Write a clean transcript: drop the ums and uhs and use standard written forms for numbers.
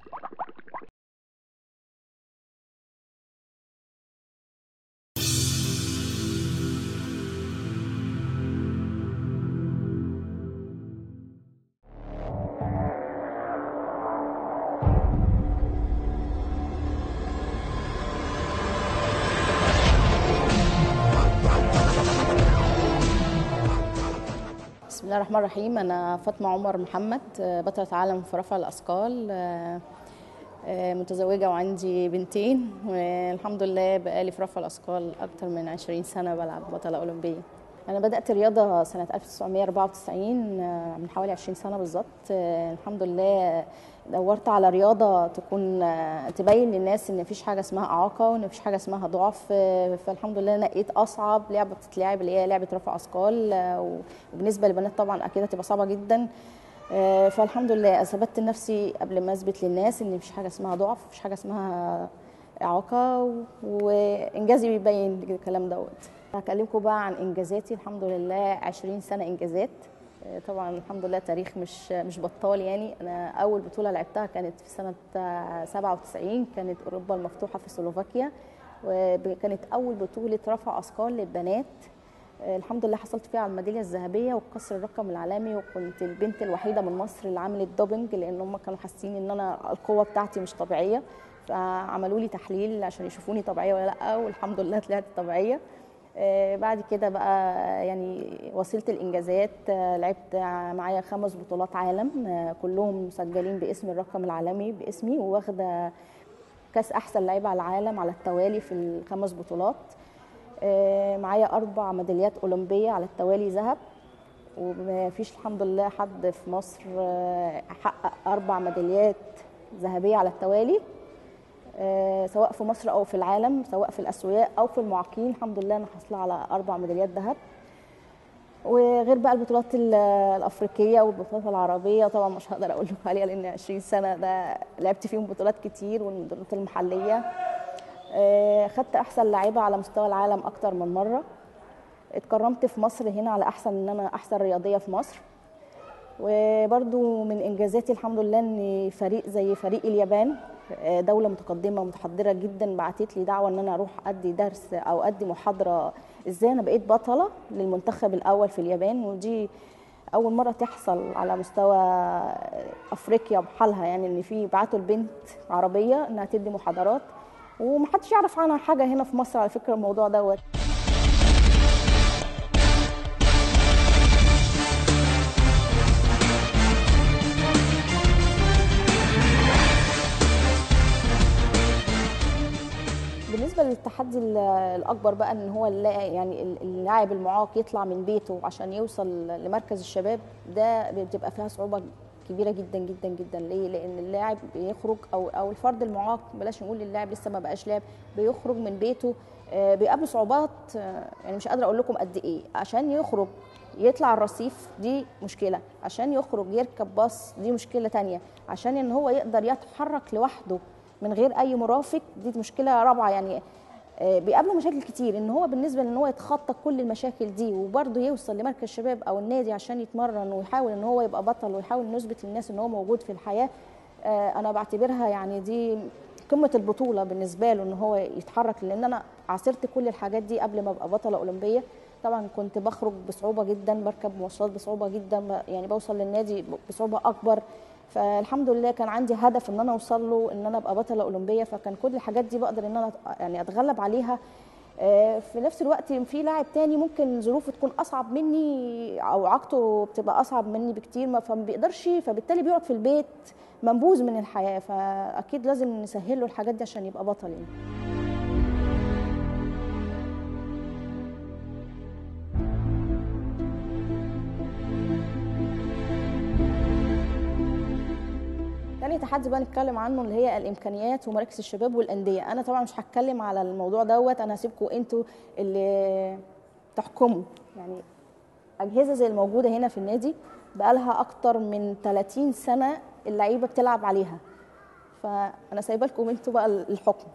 بسم الله الرحمن الرحيم. أنا فاطمة عمر محمد، بطلة عالم في رفع الأثقال، متزوجة وعندي بنتين، والحمد لله بقالي في رفع الأثقال أكتر من 20 سنة بلعب بطلة أولمبية. أنا بدأت الرياضة سنة 1994، من حوالي 20 سنة بالظبط. الحمد لله دورت على رياضة تكون تبين للناس إن مفيش حاجة اسمها إعاقة وإن مفيش حاجة اسمها ضعف، فالحمد لله نقيت أصعب لعبة بتتلعب اللي هي لعبة رفع أثقال، وبالنسبة للبنات طبعا أكيد هتبقى صعبة جدا. فالحمد لله اثبتت لنفسي قبل ما اثبت للناس ان مفيش حاجه اسمها ضعف، مفيش حاجه اسمها اعاقه، وانجازي بيبين الكلام دوت. هكلمكم بقى عن انجازاتي. الحمد لله 20 سنه انجازات. طبعا الحمد لله تاريخ مش بطال يعني. انا اول بطوله لعبتها كانت في سنه 97، كانت اوروبا المفتوحه في سلوفاكيا، وكانت اول بطوله رفع اثقال للبنات. الحمد لله حصلت فيها على الميداليه الذهبيه وكسر الرقم العالمي، وكنت البنت الوحيده من مصر اللي عملت دوبنج، لان هم كانوا حاسين ان انا القوه بتاعتي مش طبيعيه، فعملوا لي تحليل عشان يشوفوني طبيعيه ولا لا، والحمد لله طلعت طبيعيه. بعد كده بقى يعني وصلت الانجازات. لعبت معايا 5 بطولات عالم، كلهم مسجلين باسم الرقم العالمي باسمي، وواخده كاس احسن لاعبه على العالم على التوالي في ال5 بطولات. معايا 4 ميداليات أولمبية على التوالي ذهب، ومفيش الحمد لله حد في مصر حقق 4 ميداليات ذهبية على التوالي، سواء في مصر أو في العالم، سواء في الأسوياء أو في المعاقين. الحمد لله أنا حاصلة على 4 ميداليات ذهب. وغير بقى البطولات الأفريقية والبطولات العربية طبعا مش هقدر أقول لكم عليها، لأن 20 سنة ده لعبت فيهم بطولات كتير، والبطولات المحلية. خدت احسن لاعبه على مستوى العالم اكتر من مره. اتكرمت في مصر هنا على ان انا احسن رياضيه في مصر. وبرده من انجازاتي الحمد لله ان فريق زي فريق اليابان، دوله متقدمه ومتحضره جدا، بعتت لي دعوه ان انا اروح ادي درس او ادي محاضره ازاي انا بقيت بطله للمنتخب الاول في اليابان، ودي اول مره تحصل على مستوى افريقيا بحالها، يعني ان في بعتوا البنت عربيه انها تدي محاضرات، ومحدش يعرف عنها حاجه هنا في مصر على فكره الموضوع دوت. بالنسبه للتحدي الاكبر بقى ان هو يعني اللاعب المعاق يطلع من بيته عشان يوصل لمركز الشباب، ده بتبقى فيها صعوبه كبيره جدا جدا جدا. ليه؟ لان اللاعب بيخرج او الفرد المعاق، بلاش نقول اللاعب لسه ما بقاش لاعب، بيخرج من بيته بيقابل صعوبات، يعني مش قادره اقول لكم قد ايه. عشان يخرج يطلع الرصيف دي مشكله، عشان يخرج يركب باص دي مشكله تانية، عشان ان هو يقدر يتحرك لوحده من غير اي مرافق دي مشكله رابعه. يعني بيقابله مشاكل كتير، ان هو بالنسبه لان هو يتخطى كل المشاكل دي وبرضه يوصل لمركز الشباب او النادي عشان يتمرن ويحاول ان هو يبقى بطل ويحاول انه يثبت للناس ان هو موجود في الحياه. انا بعتبرها يعني دي قمه البطوله بالنسبه له ان هو يتحرك، لان انا عاصرت كل الحاجات دي قبل ما ابقى بطله اولمبيه. طبعا كنت بخرج بصعوبه جدا، بركب مواصلات بصعوبه جدا، يعني بوصل للنادي بصعوبه اكبر. فالحمد لله كان عندي هدف ان انا اوصل له، ان انا ابقى بطله اولمبيه، فكان كل الحاجات دي بقدر ان انا يعني اتغلب عليها. في نفس الوقت في لاعب تاني ممكن ظروفه تكون اصعب مني او عقده بتبقى اصعب مني بكتير، فما بيقدرش، فبالتالي بيقعد في البيت منبوذ من الحياه، فاكيد لازم نسهل له الحاجات دي عشان يبقى بطل يعني. تاني تحدي بقى نتكلم عنه اللي هي الامكانيات ومراكز الشباب والانديه. انا طبعا مش هتكلم على الموضوع دوت، انا هسيبكم انتوا اللي تحكموا. يعني اجهزه زي الموجوده هنا في النادي بقى لها اكتر من 30 سنه اللعيبه بتلعب عليها، فانا سايبه لكم انتوا بقى الحكم.